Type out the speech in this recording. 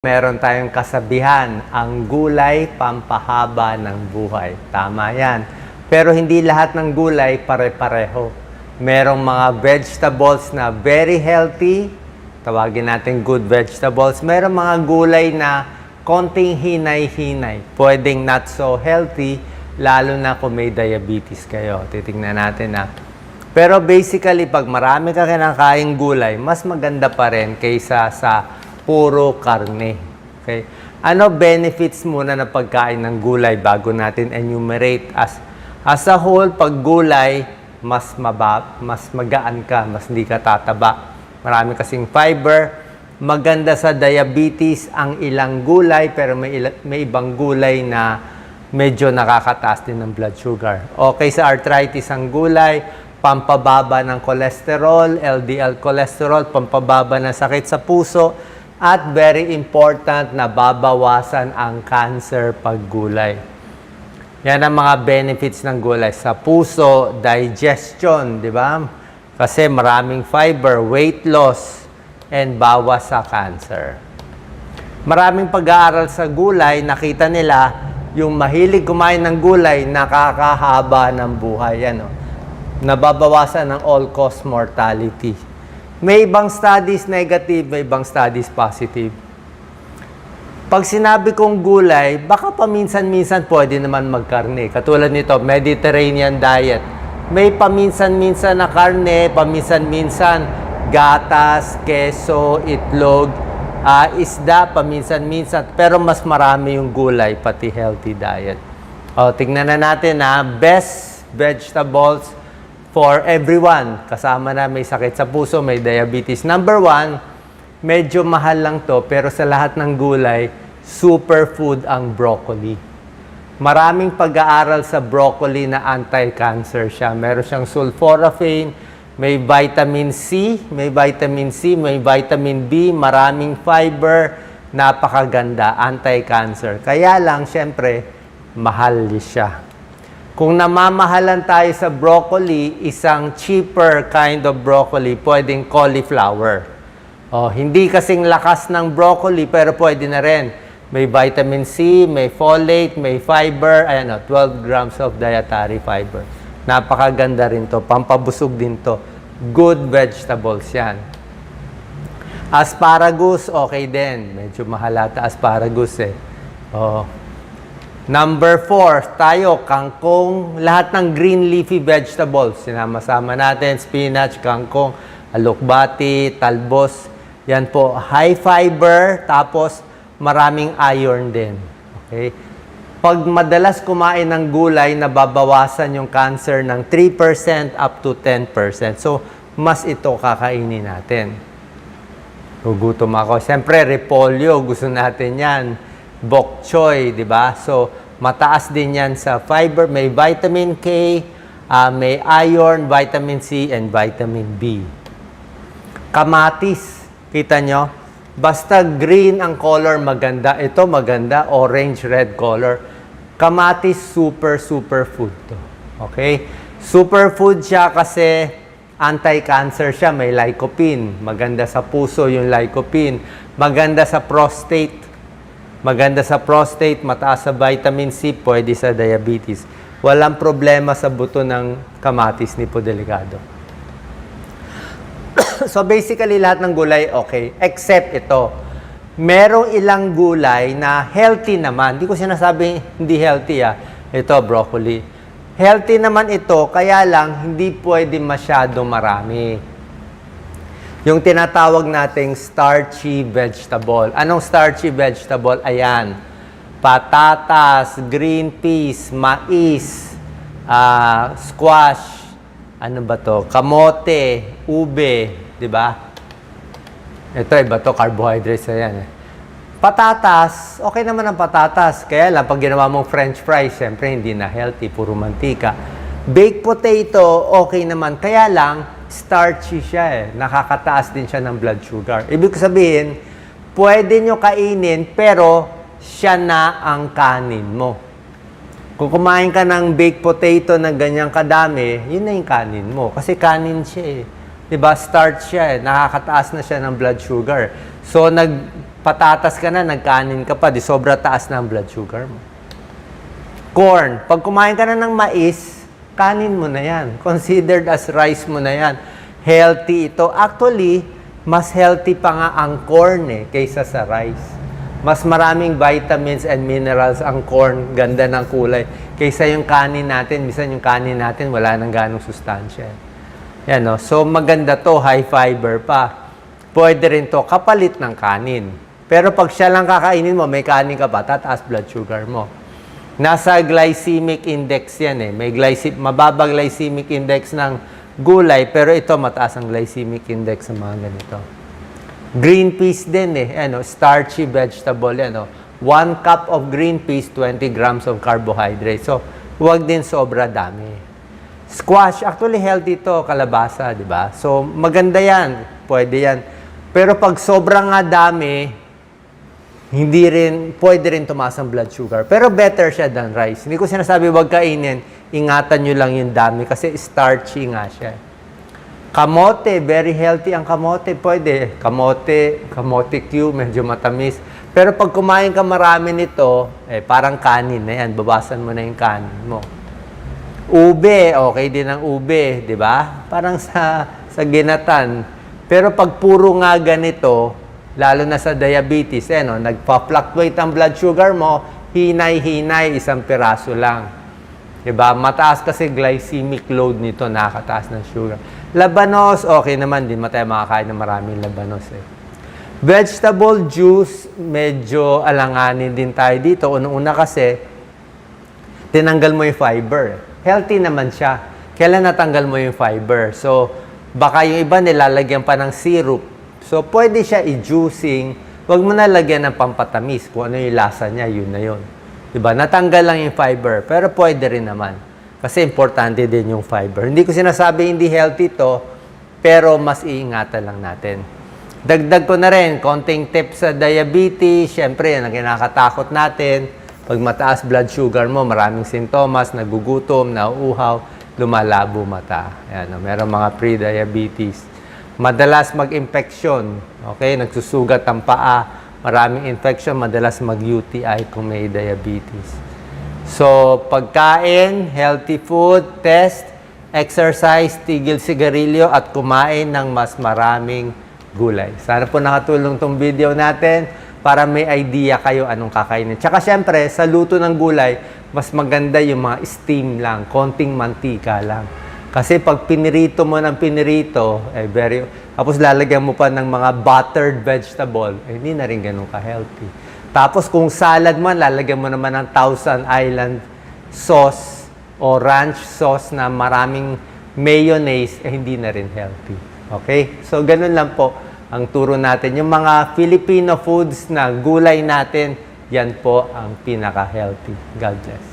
Meron tayong kasabihan, ang gulay pampahaba ng buhay. Tama yan. Pero hindi lahat ng gulay pare-pareho. Merong mga vegetables na very healthy, tawagin natin good vegetables. Merong mga gulay na konting hinay-hinay, pwedeng not so healthy, lalo na kung may diabetes kayo. Titingnan natin na. Pero basically, pag marami ka kinakaing gulay, mas maganda pa rin kaysa sa puro karne. Okay? Ano benefits muna ng pagkain ng gulay bago natin enumerate? As a whole, pag gulay, mas magaan ka, mas hindi ka tataba. Marami kasing fiber. Maganda sa diabetes ang ilang gulay, pero may ibang gulay na medyo nakakataas din ng blood sugar. Okay sa arthritis ang gulay, pampababa ng cholesterol, LDL cholesterol, pampababa ng sakit sa puso, at very important na babawasan ang cancer pag gulay. Yan ang mga benefits ng gulay. Sa puso, digestion, di ba? Kasi maraming fiber, weight loss, and bawas sa cancer. Maraming pag-aaral sa gulay, nakita nila yung mahilig kumain ng gulay, nakakahaba ng buhay. Yan, nababawasan ng all-cause mortality. May ibang studies negative, may ibang studies positive. Pag sinabi kong gulay, baka paminsan-minsan pwede naman magkarne. Katulad nito, Mediterranean diet. May paminsan-minsan na karne, paminsan-minsan gatas, keso, itlog, isda, paminsan-minsan. Pero mas marami yung gulay, pati healthy diet. Tingnan na natin best vegetables for everyone. Kasama na may sakit sa puso, may diabetes. Number 1, medyo mahal lang to, pero sa lahat ng gulay, superfood ang broccoli. Maraming pag-aaral sa broccoli na anti-cancer siya. Meron siyang sulforaphane, may vitamin C, may vitamin B, maraming fiber, napakaganda, anti-cancer. Kaya lang, syempre, mahal siya. Kung namamahalan tayo sa broccoli, isang cheaper kind of broccoli, pwedeng cauliflower. Hindi kasing lakas ng broccoli, pero pwede na rin. May vitamin C, may folate, may fiber, 12 grams of dietary fiber. Napakaganda rin to, pampabusog din to. Good vegetables yan. Asparagus, okay din. Medyo mahalata asparagus Number 4, tayo, kangkong, lahat ng green leafy vegetables. Sinama-sama natin, spinach, kangkong, alokbati, talbos. Yan po, high fiber, tapos maraming iron din. Okay? Pag madalas kumain ng gulay, nababawasan yung cancer ng 3% up to 10%. So, mas ito kakainin natin. Gugutom ako. Siyempre, repolyo, gusto natin yan. Bok choy, di ba? So, mataas din yan sa fiber. May vitamin K, may iron, vitamin C, and vitamin B. Kamatis, kita nyo? Basta green ang color, maganda. Ito maganda, orange, red color. Kamatis, super food to. Okay? Superfood siya kasi anti-cancer siya. May lycopene. Maganda sa puso yung lycopene. Maganda sa prostate. Maganda sa prostate, mataas sa vitamin C, pwede sa diabetes. Walang problema sa buto ng kamatis ni Po Delicado. So basically, lahat ng gulay okay, except ito. Merong ilang gulay na healthy naman. Hindi ko sinasabi hindi healthy Ito, broccoli. Healthy naman ito, kaya lang hindi pwede masyado marami. Yung tinatawag nating starchy vegetable. Anong starchy vegetable? Ayan. Patatas, green peas, mais, squash, ano ba to? Kamote, ube, di ba? Ito, iba to, carbohydrates na yan. Patatas, okay naman ang patatas. Kaya lang, pag ginawa mong french fries, siyempre hindi na healthy, puro mantika. Baked potato, okay naman. Kaya lang, starchy siya nakakataas din siya ng blood sugar. Ibig sabihin, pwede nyo kainin, pero siya na ang kanin mo. Kung kumain ka ng baked potato na ganyang kadami, yun na yung kanin mo. Kasi kanin siya Diba? Starch siya nakakataas na siya ng blood sugar. So, Patatas ka na, nagkanin ka pa, di sobra taas na ang blood sugar mo. Corn. Pag kumain ka na ng mais, kanin mo na yan. Considered as rice mo na yan. Healthy ito. Actually, mas healthy pa nga ang corn kaysa sa rice. Mas maraming vitamins and minerals ang corn, ganda ng kulay, kaysa yung kanin natin. Minsan yung kanin natin, wala nang ganong sustansya. Yan, no? So, maganda to, high fiber pa. Pwede rin to, kapalit ng kanin. Pero pag siya lang kakainin mo, may kanin ka pa, tataas blood sugar mo. Nasa glycemic index yan May mababa glycemic index ng gulay, pero ito mataas ang glycemic index sa mga ganito. Green peas din starchy vegetable 1 cup of green peas, 20 grams of carbohydrates. So, huwag din sobra dami. Squash, actually healthy to, kalabasa, di ba? So, maganda yan, pwede yan. Pero pag sobra nga dami, pwede rin tumaas ang blood sugar. Pero better siya than rice. Hindi ko sinasabi huwag kainin, ingatan nyo lang yung dami kasi starchy nga siya. Kamote, very healthy ang kamote. Pwede. Kamote Q, medyo matamis. Pero pag kumain ka marami nito, parang kanin na yan. Babasan mo na yung kanin mo. Ube, okay din ang ube, di ba? Parang sa ginatan. Pero pag puro nga ganito, lalo na sa diabetes, nagpa-fluctuate ang blood sugar mo, hinay-hinay, isang piraso lang. Diba? Mataas kasi glycemic load nito, nakakataas ng sugar. Labanos, okay naman, din tayo makakain ng maraming labanos Vegetable juice, medyo alanganin din tayo dito. Unang-una kasi, tinanggal mo yung fiber. Healthy naman siya. Kailan natanggal mo yung fiber? So, baka yung iba nilalagyan pa ng syrup. So, pwede siya i-juicing. Huwag mo na lagyan ng pampatamis. Kung ano yung lasa niya, yun na yun. Diba? Natanggal lang yung fiber. Pero pwede rin naman. Kasi importante din yung fiber. Hindi ko sinasabi hindi healthy to, pero mas iingatan lang natin. Dagdag ko na rin, konting tips sa diabetes. Siyempre, yan ang kinakatakot natin. Pag mataas blood sugar mo, maraming sintomas, nagugutom, nauuhaw, lumalabo mata. Yan, meron mga pre-diabetes. Madalas mag-infection. Okay? Nagsusugat ang paa. Maraming infection, madalas mag-UTI kung may diabetes. So, pagkain, healthy food, test, exercise, tigil sigarilyo, at kumain ng mas maraming gulay. Sana po nakatulong tong video natin para may idea kayo anong kakainin. Tsaka syempre, sa luto ng gulay, mas maganda yung mga steam lang, konting mantika lang. Kasi pag pinirito mo ng pinirito, tapos lalagyan mo pa ng mga buttered vegetable, hindi na rin ganun ka-healthy. Tapos kung salad mo, lalagyan mo naman ng Thousand Island sauce o ranch sauce na maraming mayonnaise, hindi na rin healthy. Okay? So, ganun lang po ang turo natin. Yung mga Filipino foods na gulay natin, yan po ang pinaka-healthy. God bless.